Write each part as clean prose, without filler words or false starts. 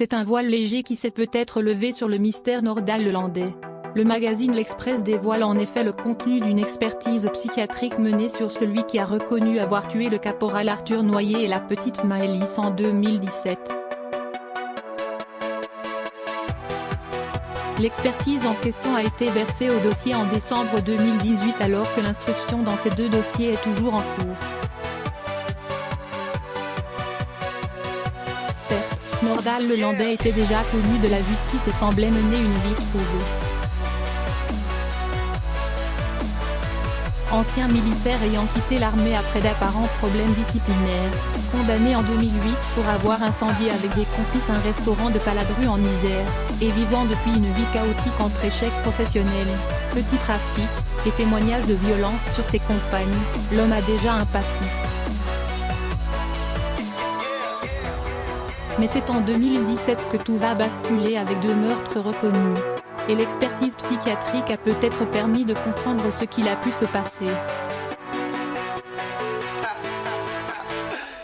C'est un voile léger qui s'est peut-être levé sur le mystère nordal-landais. Le magazine L'Express dévoile en effet le contenu d'une expertise psychiatrique menée sur celui qui a reconnu avoir tué le caporal Arthur Noyer et la petite Maëlys en 2017. L'expertise en question a été versée au dossier en décembre 2018 alors que l'instruction dans ces deux dossiers est toujours en cours. Certes, Nordal-Lelandais était déjà connu de la justice et semblait mener une vie troublée. Ancien militaire ayant quitté l'armée après d'apparents problèmes disciplinaires, condamné en 2008 pour avoir incendié avec des complices un restaurant de Paladru en Isère, et vivant depuis une vie chaotique entre échecs professionnels, petit trafic, et témoignages de violence sur ses compagnes, l'homme a déjà un passif. Mais c'est en 2017 que tout va basculer avec 2 meurtres reconnus. Et l'expertise psychiatrique a peut-être permis de comprendre ce qu'il a pu se passer.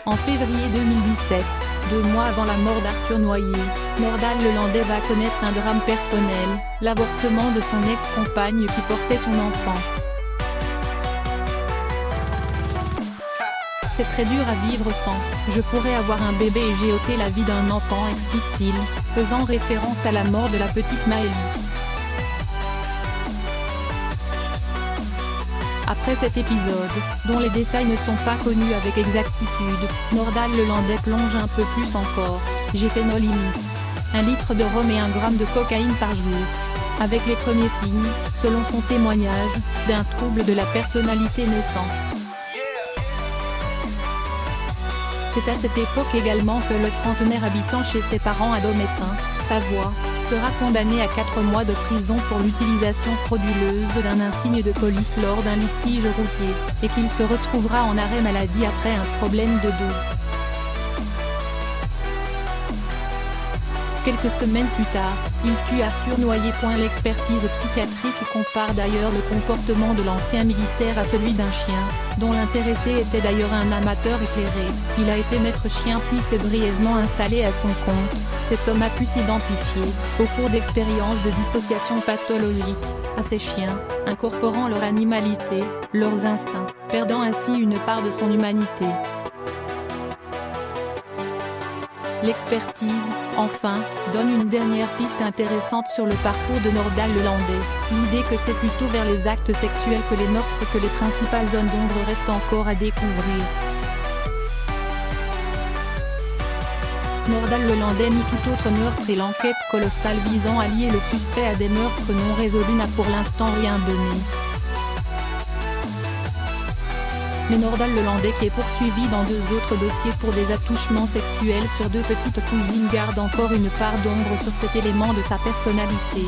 En février 2017, 2 mois avant la mort d'Arthur Noyer, Nordal-Lelandais va connaître un drame personnel, l'avortement de son ex-compagne qui portait son enfant. C'est très dur à vivre sans, je pourrais avoir un bébé et j'ai ôté la vie d'un enfant, explique-t-il, faisant référence à la mort de la petite Maëlys. Après cet épisode, dont les détails ne sont pas connus avec exactitude, Nordal-Lelandais plonge un peu plus encore. J'ai fait nos limites. 1 litre de rhum et 1 gramme de cocaïne par jour. Avec les premiers signes, selon son témoignage, d'un trouble de la personnalité naissant. C'est à cette époque également que le trentenaire habitant chez ses parents à Domessin, Savoie, sera condamné à 4 mois de prison pour l'utilisation frauduleuse d'un insigne de police lors d'un litige routier, et qu'il se retrouvera en arrêt maladie après un problème de dos. Quelques semaines plus tard, il tue Arthur Noyer. L'expertise psychiatrique compare d'ailleurs le comportement de l'ancien militaire à celui d'un chien, dont l'intéressé était d'ailleurs un amateur éclairé. Il a été maître chien puis s'est brièvement installé à son compte. Cet homme a pu s'identifier, au cours d'expériences de dissociation pathologique, à ces chiens, incorporant leur animalité, leurs instincts, perdant ainsi une part de son humanité. L'expertise, enfin, donne une dernière piste intéressante sur le parcours de Nordal-Lelandais, l'idée que c'est plutôt vers les actes sexuels que les meurtres que les principales zones d'ombre restent encore à découvrir. Nordal-Lelandais nie tout autre meurtre et l'enquête colossale visant à lier le suspect à des meurtres non résolus n'a pour l'instant rien donné. Mais Nordal-Lelandais qui est poursuivi dans 2 autres dossiers pour des attouchements sexuels sur 2 petites cousines garde encore une part d'ombre sur cet élément de sa personnalité.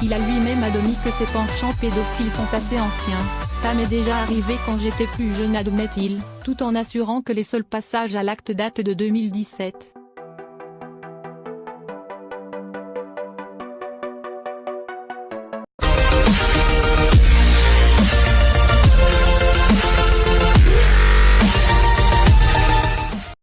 Il a lui-même admis que ses penchants pédophiles sont assez anciens. Ça m'est déjà arrivé quand j'étais plus jeune, admet-il, tout en assurant que les seuls passages à l'acte datent de 2017.